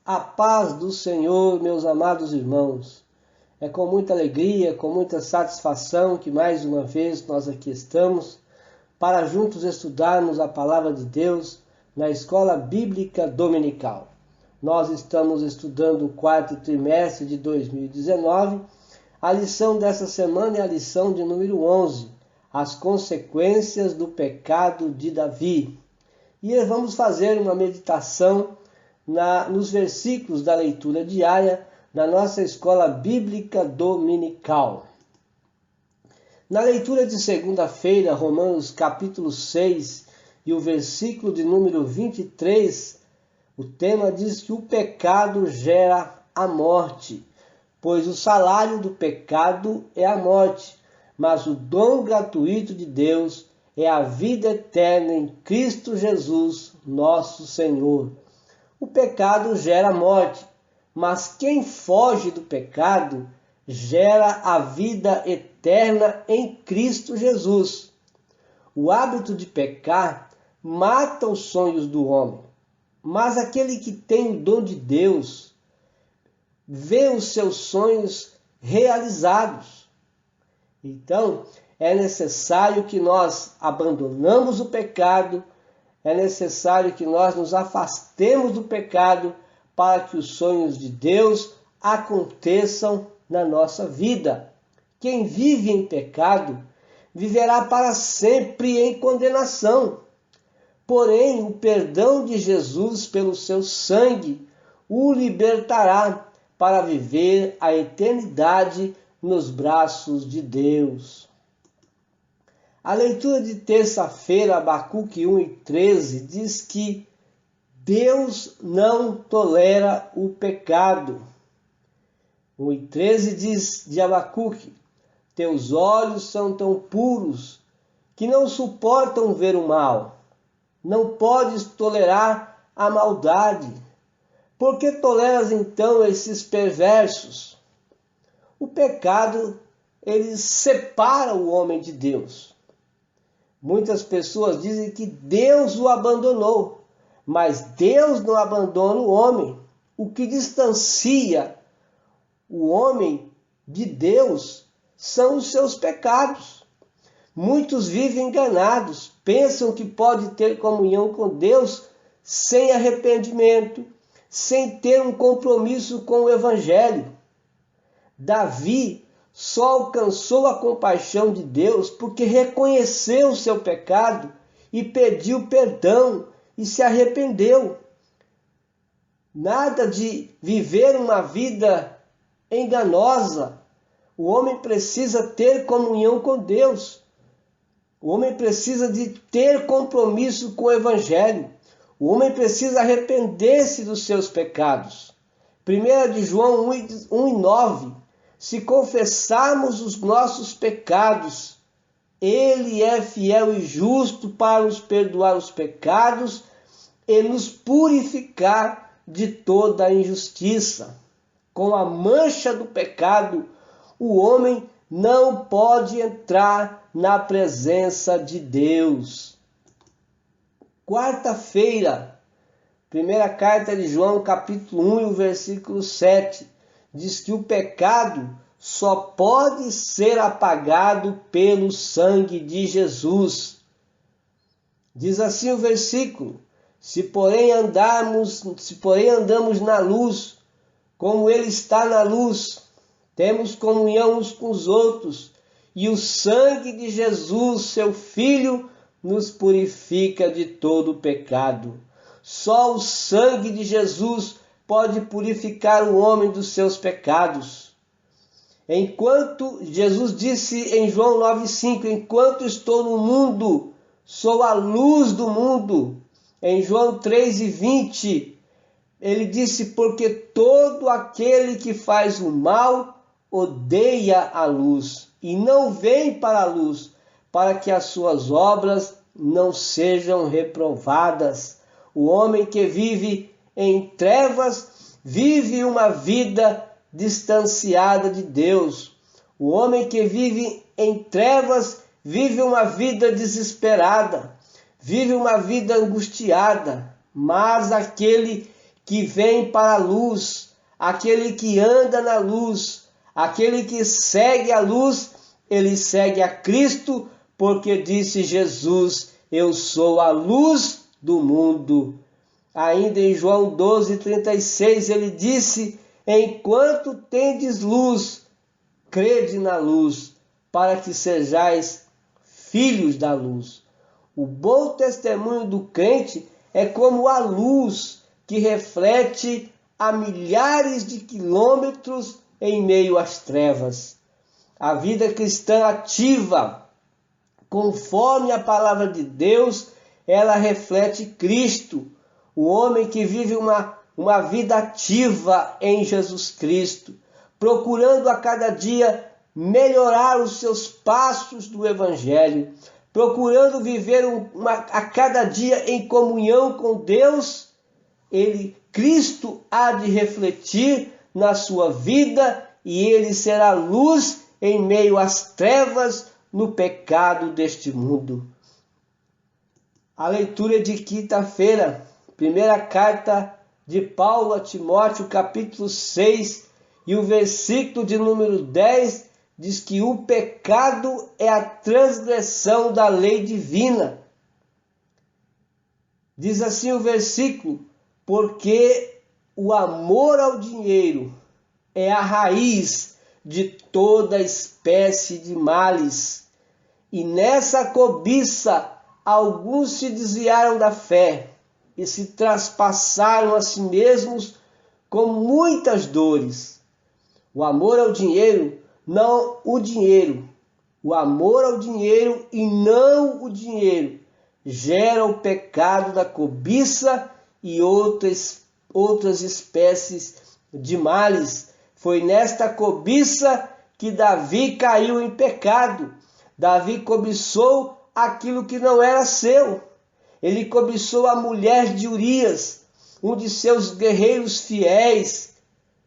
A paz do Senhor, meus amados irmãos. É com muita alegria, com muita satisfação que mais uma vez nós aqui estamos para juntos estudarmos a Palavra de Deus na Escola Bíblica Dominical. Nós estamos estudando o quarto trimestre de 2019. A lição dessa semana é a lição de número 11, as consequências do pecado de Davi. E vamos fazer uma meditação nos versículos da leitura diária da nossa Escola Bíblica Dominical. Na leitura de segunda-feira, Romanos capítulo 6 e o versículo de número 23, o tema diz que o pecado gera a morte, pois o salário do pecado é a morte, mas o dom gratuito de Deus é a vida eterna em Cristo Jesus, nosso Senhor. O pecado gera morte, mas quem foge do pecado gera a vida eterna em Cristo Jesus. O hábito de pecar mata os sonhos do homem, mas aquele que tem o dom de Deus vê os seus sonhos realizados. Então, é necessário que nós abandonemos o pecado, é necessário que nós nos afastemos do pecado para que os sonhos de Deus aconteçam na nossa vida. Quem vive em pecado viverá para sempre em condenação. Porém, o perdão de Jesus pelo seu sangue o libertará para viver a eternidade nos braços de Deus. A leitura de terça-feira, Abacuque 1:13, diz que Deus não tolera o pecado. 1:13 diz de Abacuque: teus olhos são tão puros que não suportam ver o mal. Não podes tolerar a maldade. Por que toleras então esses perversos? O pecado, ele separa o homem de Deus. Muitas pessoas dizem que Deus o abandonou, mas Deus não abandona o homem. O que distancia o homem de Deus são os seus pecados. Muitos vivem enganados, pensam que pode ter comunhão com Deus sem arrependimento, sem ter um compromisso com o Evangelho. Davi só alcançou a compaixão de Deus porque reconheceu o seu pecado e pediu perdão e se arrependeu. Nada de viver uma vida enganosa. O homem precisa ter comunhão com Deus. O homem precisa de ter compromisso com o Evangelho. O homem precisa arrepender-se dos seus pecados. 1 de João 1:9. Se confessarmos os nossos pecados, Ele é fiel e justo para nos perdoar os pecados e nos purificar de toda a injustiça. Com a mancha do pecado, o homem não pode entrar na presença de Deus. Quarta-feira, primeira carta de João, capítulo 1 e o versículo 7. Diz que o pecado só pode ser apagado pelo sangue de Jesus. Diz assim o versículo: se porém andamos na luz, como Ele está na luz, temos comunhão uns com os outros, e o sangue de Jesus, seu Filho, nos purifica de todo o pecado. Só o sangue de Jesus pode purificar o homem dos seus pecados. Enquanto Jesus disse em João 9:5, enquanto estou no mundo, sou a luz do mundo. Em João 3:20, ele disse, porque todo aquele que faz o mal odeia a luz e não vem para a luz, para que as suas obras não sejam reprovadas. O homem que vive em trevas vive uma vida distanciada de Deus. O homem que vive em trevas vive uma vida desesperada, vive uma vida angustiada. Mas aquele que vem para a luz, aquele que anda na luz, aquele que segue a luz, ele segue a Cristo, porque disse Jesus: eu sou a luz do mundo. Ainda em João 12:36 ele disse: enquanto tendes luz, crede na luz, para que sejais filhos da luz. O bom testemunho do crente é como a luz que reflete a milhares de quilômetros em meio às trevas. A vida cristã ativa, conforme a palavra de Deus, ela reflete Cristo, o homem que vive uma vida ativa em Jesus Cristo, procurando a cada dia melhorar os seus passos do Evangelho, procurando viver a cada dia em comunhão com Deus. Cristo há de refletir na sua vida e ele será luz em meio às trevas, no pecado deste mundo. A leitura de quinta-feira, primeira carta de Paulo a Timóteo, capítulo 6, e o versículo de número 10, diz que o pecado é a transgressão da lei divina. Diz assim o versículo: porque o amor ao dinheiro é a raiz de toda espécie de males, e nessa cobiça alguns se desviaram da fé e se traspassaram a si mesmos com muitas dores. O amor ao dinheiro, não o dinheiro. O amor ao dinheiro e não o dinheiro gera o pecado da cobiça e outras espécies de males. Foi nesta cobiça que Davi caiu em pecado. Davi cobiçou aquilo que não era seu. Ele cobiçou a mulher de Urias, um de seus guerreiros fiéis,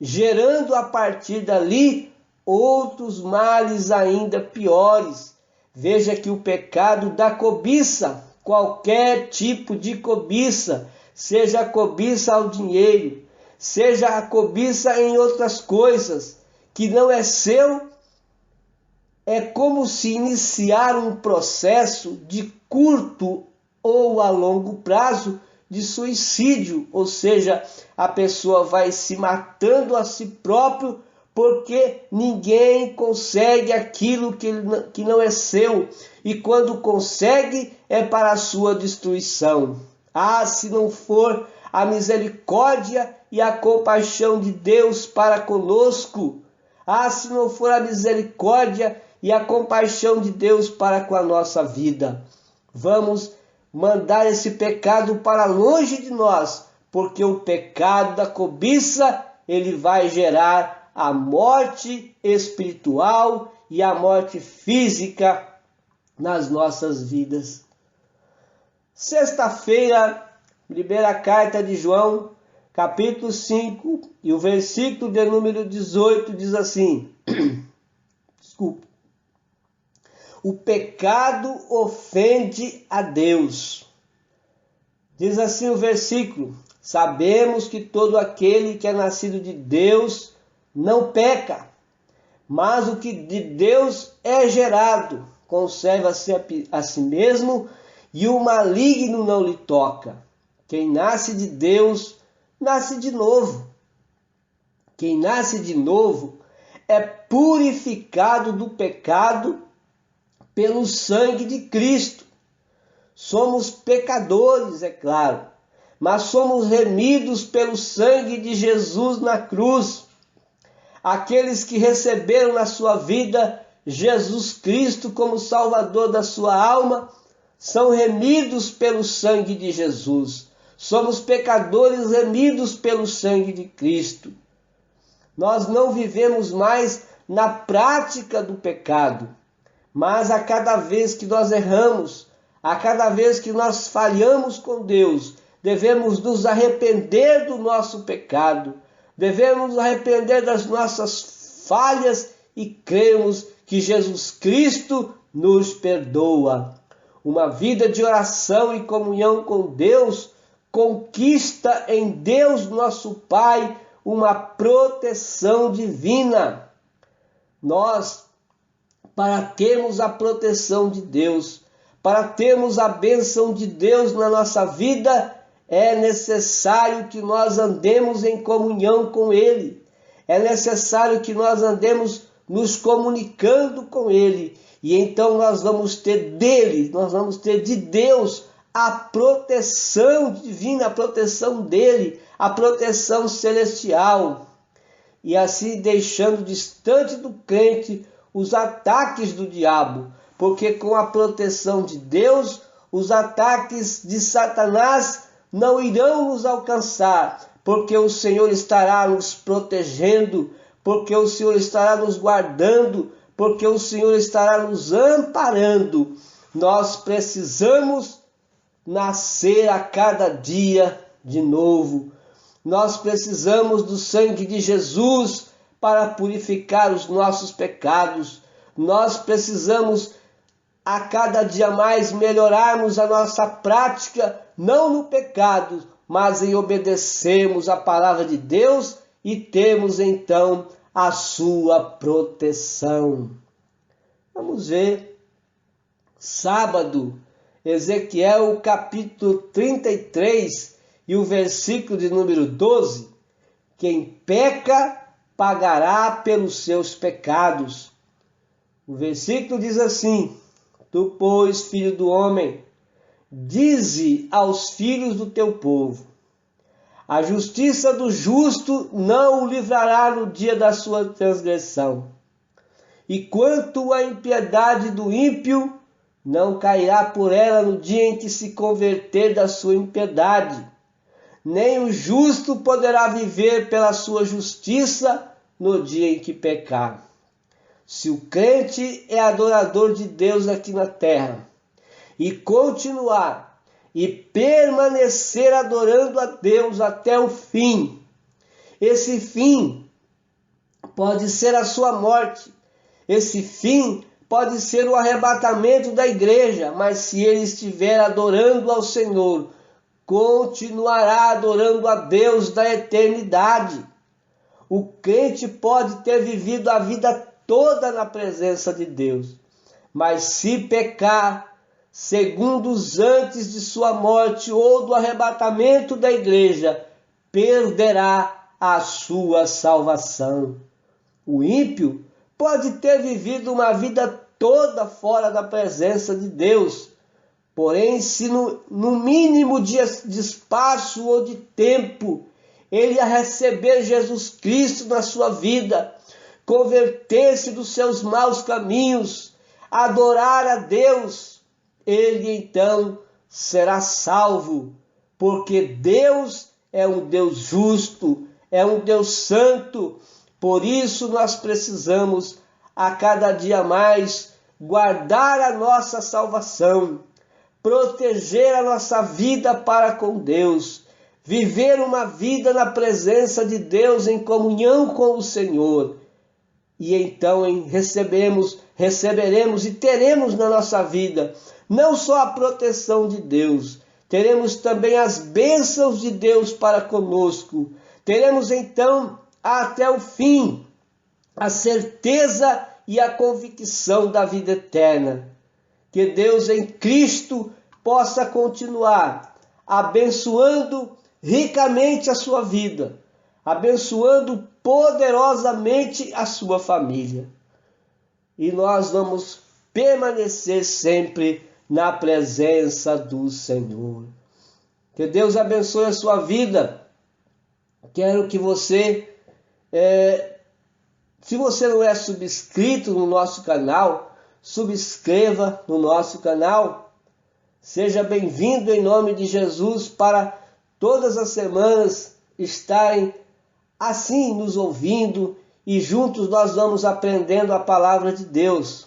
gerando a partir dali outros males ainda piores. Veja que o pecado da cobiça, qualquer tipo de cobiça, seja a cobiça ao dinheiro, seja a cobiça em outras coisas que não é seu, é como se iniciar um processo de curto ou a longo prazo de suicídio, ou seja, a pessoa vai se matando a si próprio porque ninguém consegue aquilo que não é seu, e quando consegue é para a sua destruição. Ah, se não for a misericórdia e a compaixão de Deus para conosco, ah, se não for a misericórdia e a compaixão de Deus para com a nossa vida. Vamos mandar esse pecado para longe de nós, porque o pecado da cobiça, ele vai gerar a morte espiritual e a morte física nas nossas vidas. Sexta-feira, primeira carta de João, capítulo 5, e o versículo de número 18 diz assim: desculpa. O pecado ofende a Deus. Diz assim o versículo: sabemos que todo aquele que é nascido de Deus não peca, mas o que de Deus é gerado conserva-se a si mesmo, e o maligno não lhe toca. Quem nasce de Deus, nasce de novo. Quem nasce de novo é purificado do pecado pelo sangue de Cristo. Somos pecadores, é claro, mas somos remidos pelo sangue de Jesus na cruz. Aqueles que receberam na sua vida Jesus Cristo como Salvador da sua alma, são remidos pelo sangue de Jesus. Somos pecadores remidos pelo sangue de Cristo. Nós não vivemos mais na prática do pecado, mas a cada vez que nós erramos, a cada vez que nós falhamos com Deus, devemos nos arrepender do nosso pecado, devemos nos arrepender das nossas falhas e crermos que Jesus Cristo nos perdoa. Uma vida de oração e comunhão com Deus conquista em Deus nosso Pai uma proteção divina. Nós, para termos a proteção de Deus, para termos a bênção de Deus na nossa vida, é necessário que nós andemos em comunhão com Ele. É necessário que nós andemos nos comunicando com Ele. E então nós vamos ter dele, nós vamos ter de Deus a proteção divina, a proteção dele, a proteção celestial. E assim deixando distante do crente os ataques do diabo. Porque com a proteção de Deus, os ataques de Satanás não irão nos alcançar, porque o Senhor estará nos protegendo, porque o Senhor estará nos guardando, porque o Senhor estará nos amparando. Nós precisamos nascer a cada dia de novo. Nós precisamos do sangue de Jesus para purificar os nossos pecados. Nós precisamos a cada dia mais melhorarmos a nossa prática, não no pecado, mas em obedecermos a palavra de Deus e termos então a sua proteção. Vamos ver, sábado, Ezequiel capítulo 33 e o versículo de número 12. Quem peca pagará pelos seus pecados. O versículo diz assim: Tu, pois, filho do homem, dize aos filhos do teu povo: a justiça do justo não o livrará no dia da sua transgressão, e quanto à impiedade do ímpio, não cairá por ela no dia em que se converter da sua impiedade, nem o justo poderá viver pela sua justiça no dia em que pecar. Se o crente é adorador de Deus aqui na terra e continuar e permanecer adorando a Deus até o fim, esse fim pode ser a sua morte, esse fim pode ser o arrebatamento da igreja, mas se ele estiver adorando ao Senhor, continuará adorando a Deus da eternidade. O crente pode ter vivido a vida toda na presença de Deus, mas se pecar segundos antes de sua morte ou do arrebatamento da igreja, perderá a sua salvação. O ímpio pode ter vivido uma vida toda fora da presença de Deus, porém, se no mínimo de espaço ou de tempo ele a receber Jesus Cristo na sua vida, converter-se dos seus maus caminhos, adorar a Deus, ele então será salvo, porque Deus é um Deus justo, é um Deus santo. Por isso nós precisamos a cada dia mais guardar a nossa salvação, proteger a nossa vida para com Deus, viver uma vida na presença de Deus em comunhão com o Senhor. E então receberemos e teremos na nossa vida não só a proteção de Deus, teremos também as bênçãos de Deus para conosco. Teremos então até o fim a certeza e a convicção da vida eterna. Que Deus em Cristo possa continuar abençoando ricamente a sua vida, abençoando poderosamente a sua família. E nós vamos permanecer sempre na presença do Senhor. Que Deus abençoe a sua vida. Quero que você, se você não é subscrito no nosso canal, subscreva no nosso canal. Seja bem-vindo em nome de Jesus para todas as semanas estarem assim nos ouvindo e juntos nós vamos aprendendo a palavra de Deus.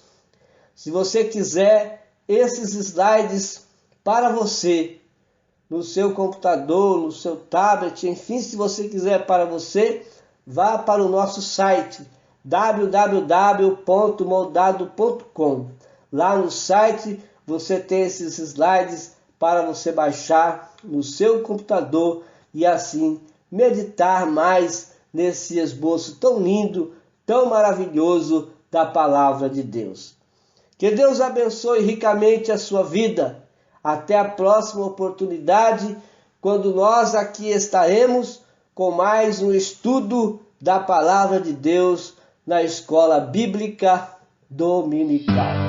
Se você quiser esses slides para você, no seu computador, no seu tablet, enfim, se você quiser para você, vá para o nosso site www.moldado.com. Lá no site você tem esses slides para você baixar no seu computador e assim meditar mais nesse esboço tão lindo, tão maravilhoso da palavra de Deus. Que Deus abençoe ricamente a sua vida. Até a próxima oportunidade, quando nós aqui estaremos com mais um estudo da palavra de Deus na Escola Bíblica Dominical.